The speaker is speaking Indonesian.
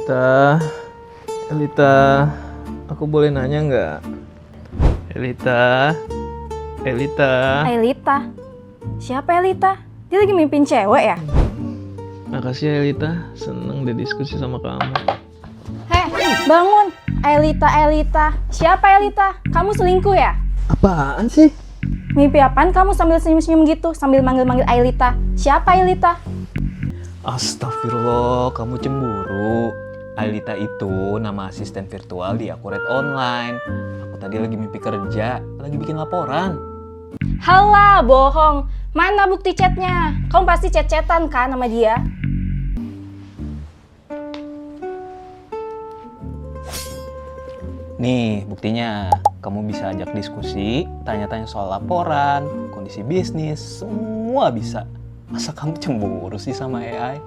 Ailita, Ailita, aku boleh nanya nggak? Ailita, Ailita. Ailita? Siapa Ailita? Dia lagi mimpin cewek ya? Makasih Ailita, seneng deh diskusi sama kamu. Heh, bangun! Ailita, Ailita. Siapa Ailita? Kamu selingkuh ya? Apaan sih? Mimpi apaan kamu sambil senyum-senyum gitu? Sambil manggil-manggil Ailita. Siapa Ailita? Astagfirullah, kamu cemburu. Ailita itu nama asisten virtual di akurat online. Aku tadi lagi mimpi kerja, lagi bikin laporan. Halah, bohong. Mana bukti chatnya? Kamu pasti chat-chatan kan sama dia? Nih, buktinya. Kamu bisa ajak diskusi, tanya-tanya soal laporan, kondisi bisnis, semua bisa. Masa kamu cemburu sih sama AI?